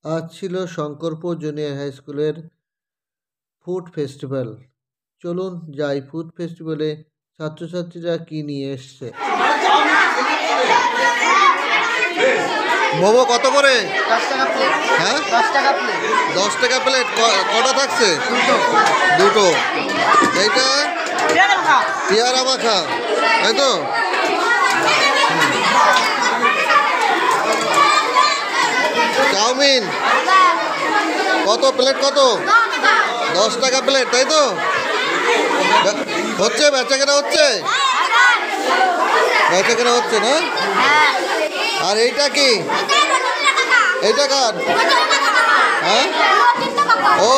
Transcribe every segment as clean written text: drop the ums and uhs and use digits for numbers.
আজ ছিল Shankarpur junior high স্কুলের ফুড ফেস্টিভ্যাল। চলুন যাই ফুড ফেস্টিভ্যালে ছাত্রছাত্রীরা কি নিয়ে এসছে। মোমো কত করে? 10 টাকা প্লেট। হ্যাঁ 10 টাকা প্লেট। 10 টাকা প্লেট। কটা থাকছে? দুটো। এইটা পেয়ারা মাখা, তাই তো? চাউমিন কত প্লেট? কত? 10 টাকা প্লেট, তাই তো? হচ্ছে বেচাকেনা হচ্ছে? বেচাকেনা হচ্ছে না? আর এইটা কি? এইটা কার? হ্যাঁ ও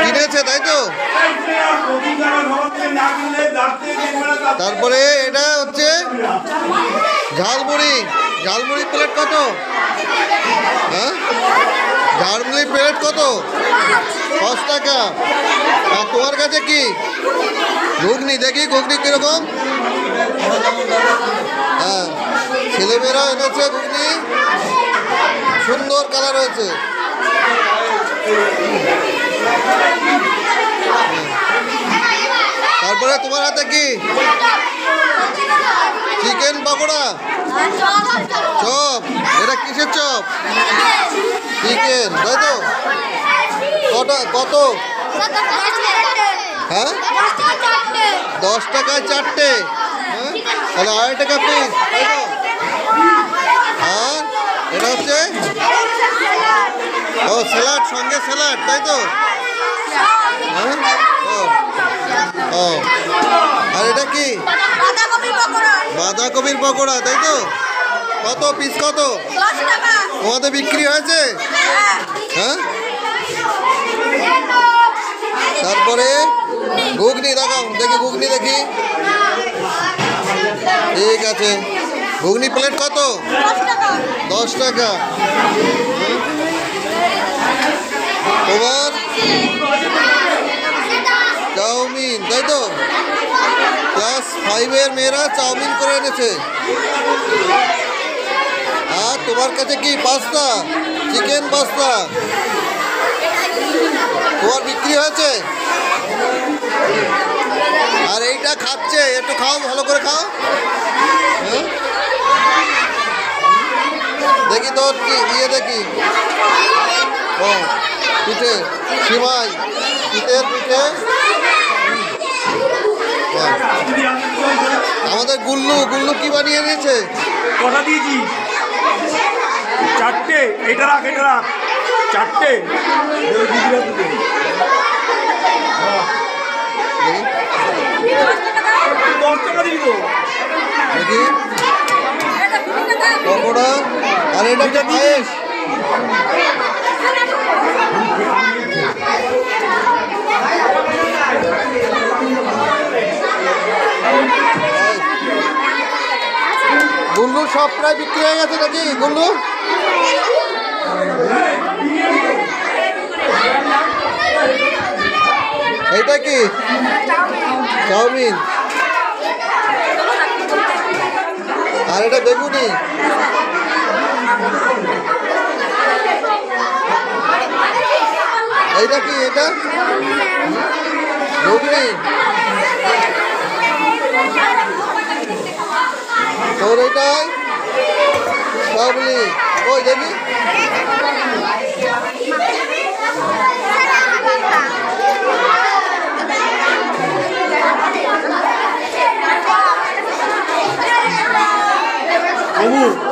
কিনেছে, তাই তো? তারপরে এটা হচ্ছে ঝালমুড়ি। ঝালমুড়ি প্লেট কত? হ্যাঁ ঝালমুড়ি প্লেট কত? 10 টাকা। আর তোমার কাছে কি? ঘুগনি। দেখি ঘুগনি কিরকম। হ্যাঁ ছেলেমেয়েরা এনেছে ঘুগনি, সুন্দর কালার হয়েছে। তারপরে তোমার হাতে কি? Chicken pakora, chop. এটা কিসের চপ? চিকেন, তাই তো? কত? হ্যাঁ 10 টাকায় 4টে। হ্যাঁ তাহলে 2.5 টাকা পিস, তাই তো? আর এটা হচ্ছে ও স্যালাড, সঙ্গে স্যালাড, তাই তো? হ্যাঁ ও আর এটা কি? বাঁধাকপির পকোড়া, তাই তো? কত পিস? কত তোমাদের বিক্রি হয়েছে? হ্যাঁ তারপরে ঘুগনি দেখাও, দেখি ঘুগনি দেখি। ঠিক আছে, ঘুগনি প্লেট কত? 10 টাকা। তোমার চাউমিন, তাই তো? ক্লাস 5-এর মেয়েরা চাউমিন করে এনেছে। আর তোমার কাছে কি? Pasta, chicken pasta. তোমার বিক্রি হয়েছে? আর এইটা খাচ্ছে, একটু খাও, ভালো করে খাও। হ্যাঁ দেখি তোর ইয়ে দেখি। ও পিঠে, সিমাই, পিঠের পিঠে। আমাদের গুল্লু কি বানিয়ে নিয়েছে? কটা দিয়েছি? 4টে। এটা রাখ, 4টে। 10 টাকা দিব দেখি পকোড়া। আর এটা পায়েস। গুল্লু সব প্রায় বিক্রি হয়ে গেছে নাকি গুল্লু? এইটা কি? চাউমিন। আর এটা বেগুনি। এইটা কি? এটা ঘুগনি। তোর এইটাই চাউমিন। ওই দেখি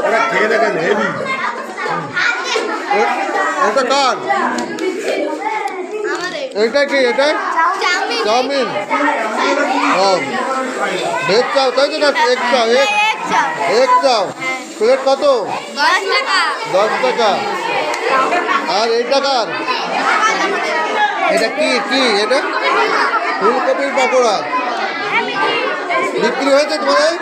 এটা খেয়ে দেখেন, হেভি। এটা কার? এইটা কি? এটা চাউমিন। ও ভেজ চাও, তাই তো? না এক চাও? এক চাও। প্লেট কত? 10 টাকা। আর এইটা কার? এটা কি? এটা ফুলকপির পকোড়া। বিক্রি হয়েছে তোমাদের?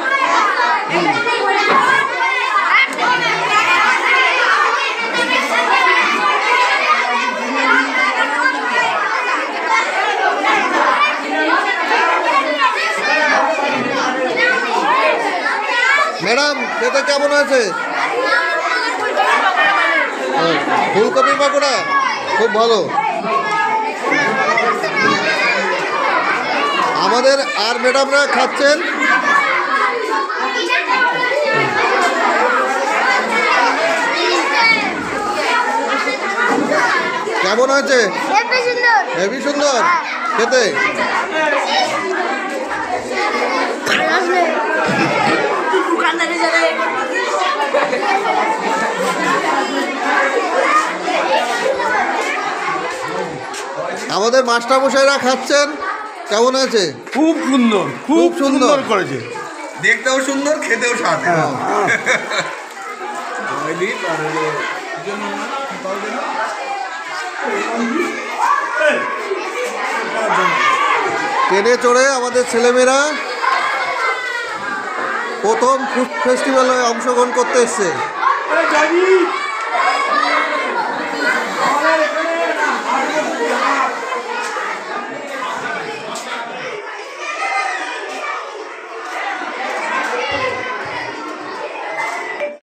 ম্যাডাম খেতে কেমন আছে? ফুলকপির পাকোড়া খুব ভালো। আমাদের আর ম্যাডামরা খাচ্ছেন। কেমন হয়েছে? হেবি সুন্দর খেতে। আমাদের মাস্টারমশাইরা খাচ্ছেন। কেমন হয়েছে? খুব সুন্দর, খুব সুন্দর করেছে। দেখতেও সুন্দর, খেতেও স্বাদ। ট্রেনে চড়ে আমাদের ছেলেমেয়েরা প্রথম ফুড ফেস্টিভ্যালে অংশগ্রহণ করতে এসছে।